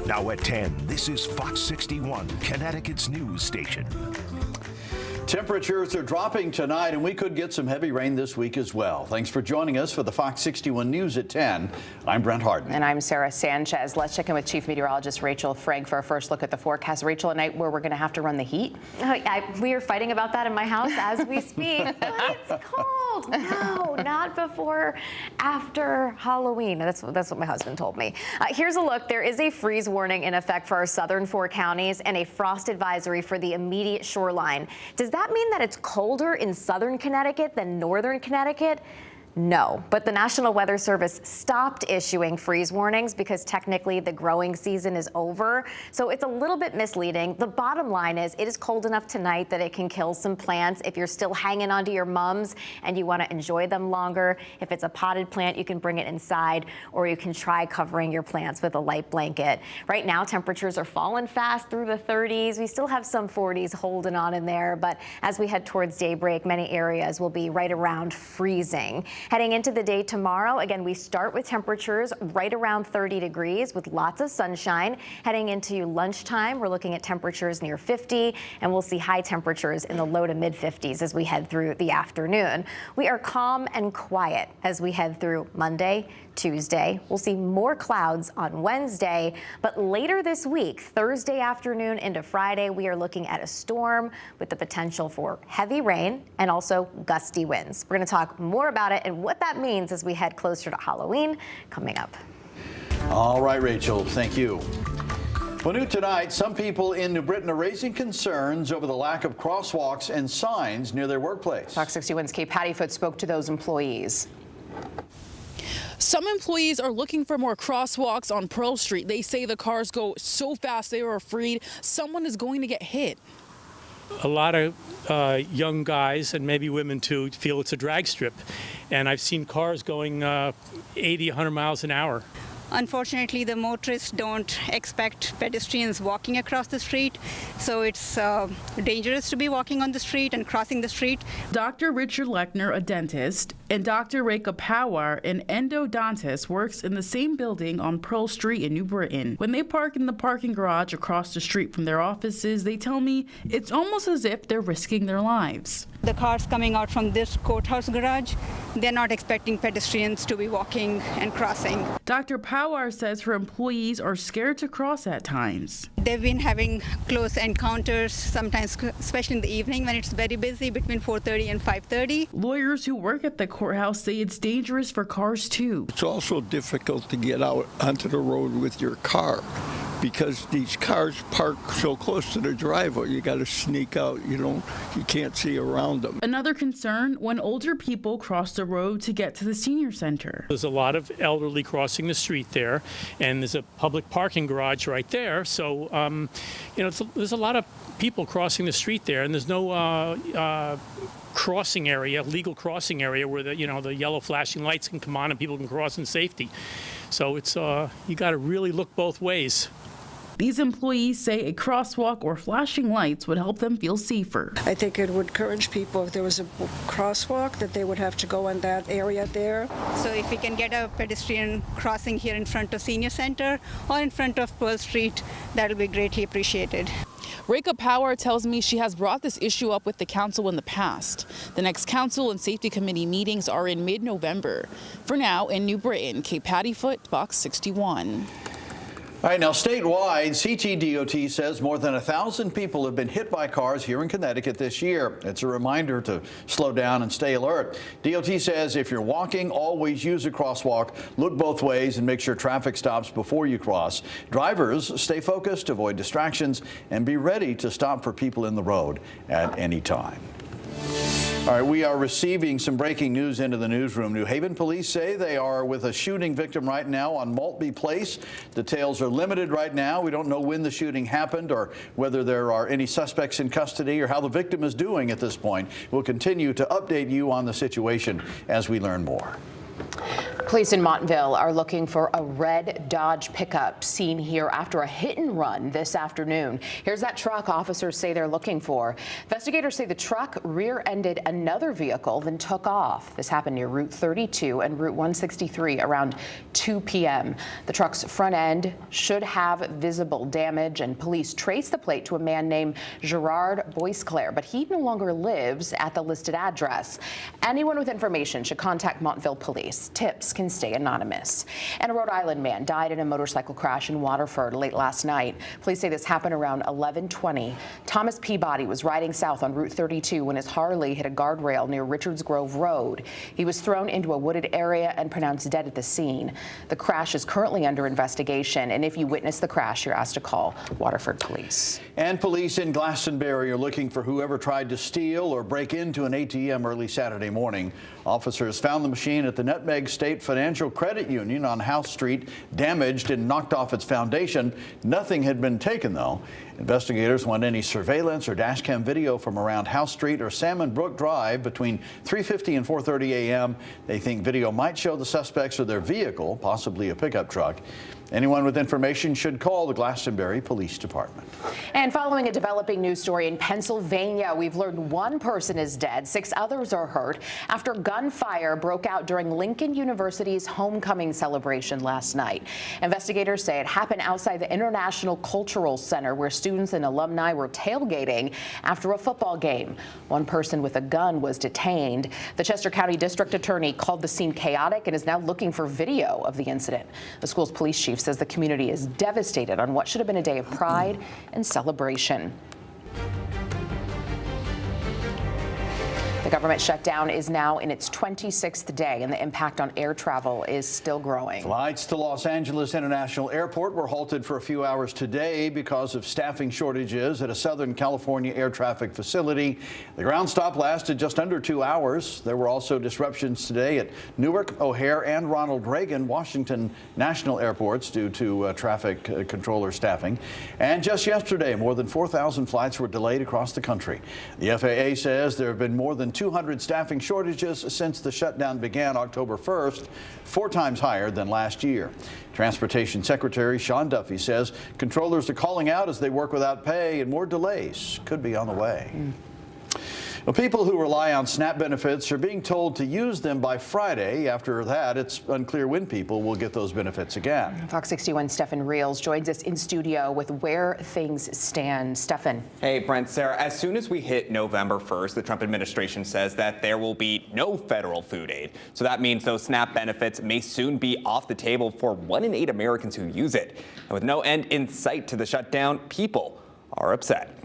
Now at 10, this is Fox 61, Connecticut's news station. Temperatures are dropping tonight, and we could get some heavy rain this week as well. Thanks for joining us for the Fox 61 News at 10. I'm Brent Harden. And I'm Sarah Sanchez. Let's check in with Chief Meteorologist Rachel Frank for a first look at the forecast. Rachel, a night where we're going to have to run the heat? We are fighting about that in my house as we speak. But it's cold. No, not before, after Halloween. That's what my husband told me. Here's a look. There is a freeze warning in effect for our southern four counties and a frost advisory for the immediate shoreline. Does that mean that it's colder in southern Connecticut than northern Connecticut? No, but the National Weather Service stopped issuing freeze warnings because technically the growing season is over. So it's a little bit misleading. The bottom line is it is cold enough tonight that it can kill some plants. If you're still hanging onto your mums and you want to enjoy them longer, if it's a potted plant, you can bring it inside, or you can try covering your plants with a light blanket. Right now, temperatures are falling fast through the 30s. We still have some 40s holding on in there, but as we head towards daybreak, many areas will be right around freezing. Heading into the day tomorrow, again, we start with temperatures right around 30 degrees with lots of sunshine. Heading into lunchtime, we're looking at temperatures near 50, and we'll see high temperatures in the low to mid 50s as we head through the afternoon. We are calm and quiet as we head through Monday, Tuesday. We'll see more clouds on Wednesday, but later this week, Thursday afternoon into Friday, we are looking at a storm with the potential for heavy rain and also gusty winds. We're going to talk more about it and what that means as we head closer to Halloween coming up. All right, Rachel, thank you. Well, new tonight, some people in New Britain are raising concerns over the lack of crosswalks and signs near their workplace. Fox 61's Kate Pattyfoot spoke to those employees. Some employees are looking for more crosswalks on Pearl Street. They say the cars go so fast they are afraid someone is going to get hit. A lot of young guys, and maybe women too, feel it's a drag strip. And I've seen cars going 80, 100 miles an hour. Unfortunately, the motorists don't expect pedestrians walking across the street, so it's dangerous to be walking on the street and crossing the street. Dr. Richard Lechner, a dentist, and Dr. Rekha Pawar, an endodontist, works in the same building on Pearl Street in New Britain. When they park in the parking garage across the street from their offices, they tell me it's almost as if they're risking their lives. The cars coming out from this courthouse garage, they're not expecting pedestrians to be walking and crossing. Dr. Pawar says her employees are scared to cross at times. They've been having close encounters, sometimes, especially in the evening when it's very busy, between 4:30 and 5:30. Lawyers who work at the courthouse say it's dangerous for cars too. It's also difficult to get out onto the road with your car because these cars park so close to the driveway. You got to sneak out. You can't see around them. Another concern when older people cross the road to get to the senior center. There's a lot of elderly crossing the street there, and there's a public parking garage right there. So, there's a lot of people crossing the street there, and there's no crossing area, legal crossing area where the yellow flashing lights can come on and people can cross in safety. So it's you got to really look both ways. These employees say a crosswalk or flashing lights would help them feel safer. I think it would encourage people, if there was a crosswalk, that they would have to go in that area there. So if we can get a pedestrian crossing here in front of Senior Center or in front of Pearl Street, that'll be greatly appreciated. Rekha Pawar tells me she has brought this issue up with the council in the past. The next council and safety committee meetings are in mid-November. For now, in New Britain, Kate Pattyfoot, Fox 61. All right, now statewide, CTDOT says more than 1,000 people have been hit by cars here in Connecticut this year. It's a reminder to slow down and stay alert. DOT says if you're walking, always use a crosswalk, look both ways, and make sure traffic stops before you cross. Drivers, stay focused, avoid distractions, and be ready to stop for people in the road at any time. All right, we are receiving some breaking news into the newsroom. New Haven police say they are with a shooting victim right now on Maltby Place. Details are limited right now. We don't know when the shooting happened or whether there are any suspects in custody or how the victim is doing at this point. We'll continue to update you on the situation as we learn more. Police in Montville are looking for a red Dodge pickup seen here after a hit and run this afternoon. Here's that truck officers say they're looking for. Investigators say the truck rear-ended another vehicle, then took off. This happened near Route 32 and Route 163 around 2 p.m. The truck's front end should have visible damage, and police traced the plate to a man named Gerard Boisclair, but he no longer lives at the listed address. Anyone with information should contact Montville Police. Tips can stay anonymous. And a Rhode Island man died in a motorcycle crash in Waterford late last night. Police say this happened around 11:20. Thomas Peabody was riding south on Route 32 when his Harley hit a guardrail near Richards Grove Road. He was thrown into a wooded area and pronounced dead at the scene. The crash is currently under investigation, and if you witness the crash, you're asked to call Waterford Police. And police in Glastonbury are looking for whoever tried to steal or break into an ATM early Saturday morning. Officers found the machine at the Nutmeg State Financial Credit Union on House Street, damaged and knocked off its foundation. Nothing had been taken, though. Investigators want any surveillance or dashcam video from around House Street or Salmon Brook Drive between 3:50 and 4:30 a.m. They think video might show the suspects or their vehicle, possibly a pickup truck. Anyone with information should call the Glastonbury Police Department. And following a developing news story in Pennsylvania, we've learned one person is dead, 6 others are hurt after gunfire broke out during Lincoln University's homecoming celebration last night. Investigators say it happened outside the International Cultural Center, where students and alumni were tailgating after a football game. One person with a gun was detained. The Chester County District Attorney called the scene chaotic and is now looking for video of the incident. The school's police chief says the community is devastated on what should have been a day of pride and celebration. The government shutdown is now in its 26th day, and the impact on air travel is still growing. Flights to Los Angeles International Airport were halted for a few hours today because of staffing shortages at a Southern California air traffic facility. The ground stop lasted just under 2 hours. There were also disruptions today at Newark, O'Hare, and Ronald Reagan Washington National Airports due to traffic controller staffing. And just yesterday, more than 4,000 flights were delayed across the country. The FAA says there have been more than 200 staffing shortages since the shutdown began October 1st, 4 times higher than last year. Transportation Secretary Sean Duffy says controllers are calling out as they work without pay, and more delays could be on the way. Well, people who rely on SNAP benefits are being told to use them by Friday. After that, it's unclear when people will get those benefits again. Fox 61's Stefan Reels joins us in studio with where things stand. Stefan. Hey, Brent, Sarah, as soon as we hit November 1st, the Trump administration says that there will be no federal food aid. So that means those SNAP benefits may soon be off the table for 1 in 8 Americans who use it. And with no end in sight to the shutdown, people are upset.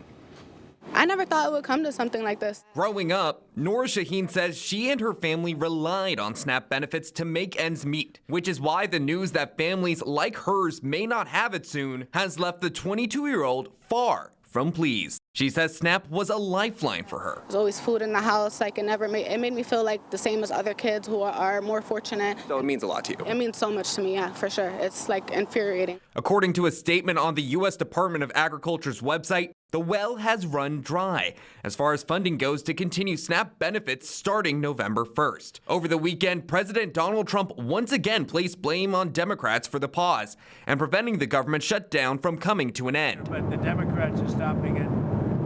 I never thought it would come to something like this. Growing up, Nora Shaheen says she and her family relied on SNAP benefits to make ends meet, which is why the news that families like hers may not have it soon has left the 22-year-old far from pleased. She says SNAP was a lifeline for her. There's always food in the house. Like it made me feel like the same as other kids who are more fortunate. So it means a lot to you. It means so much to me, yeah, for sure. It's like infuriating. According to a statement on the U.S. Department of Agriculture's website, the well has run dry as far as funding goes to continue SNAP benefits starting November 1st. Over the weekend, President Donald Trump once again placed blame on Democrats for the pause and preventing the government shutdown from coming to an end. But the Democrats are stopping it.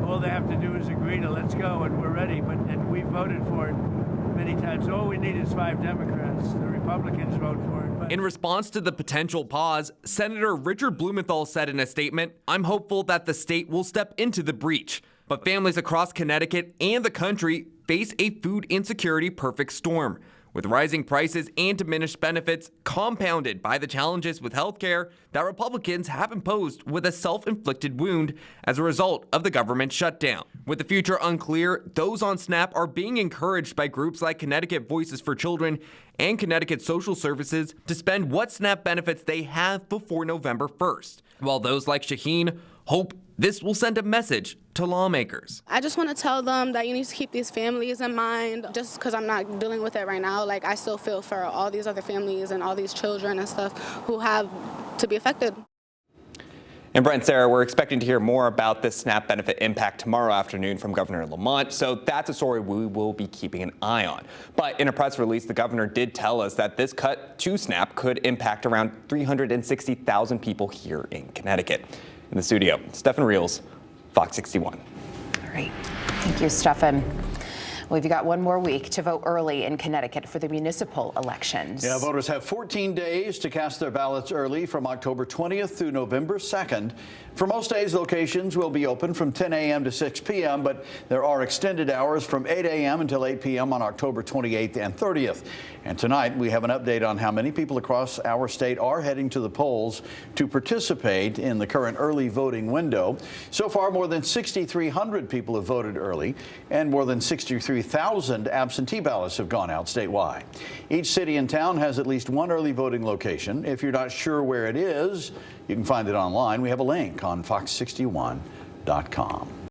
All they have to do is agree to let's go, and we're ready. And we voted for it many times. All we need is 5 Democrats. The Republicans vote for it. In response to the potential pause, Senator Richard Blumenthal said in a statement, "I'm hopeful that the state will step into the breach. But families across Connecticut and the country face a food insecurity perfect storm, with rising prices and diminished benefits compounded by the challenges with health care that Republicans have imposed with a self-inflicted wound as a result of the government shutdown. With the future unclear, those on SNAP are being encouraged by groups like Connecticut Voices for Children and Connecticut Social Services to spend what SNAP benefits they have before November 1st, while those like Shaheen hope this will send a message to lawmakers. I just want to tell them that you need to keep these families in mind. Just because I'm not dealing with it right now, like I still feel for all these other families and all these children and stuff who have to be affected. And Brent, Sarah, we're expecting to hear more about this SNAP benefit impact tomorrow afternoon from Governor Lamont, so that's a story we will be keeping an eye on. But in a press release, the governor did tell us that this cut to SNAP could impact around 360,000 people here in Connecticut. In the studio, Stefan Reels, Fox 61. All right. Thank you, Stefan. We've got one more week to vote early in Connecticut for the municipal elections. Yeah, voters have 14 days to cast their ballots early from October 20th through November 2nd. For most days, locations will be open from 10 a.m. to 6 p.m., but there are extended hours from 8 a.m. until 8 p.m. on October 28th and 30th. And tonight, we have an update on how many people across our state are heading to the polls to participate in the current early voting window. So far, more than 6,300 people have voted early, and more than 63,000 absentee ballots have gone out statewide. Each city and town has at least one early voting location. If you're not sure where it is, you can find it online. We have a link on fox61.com.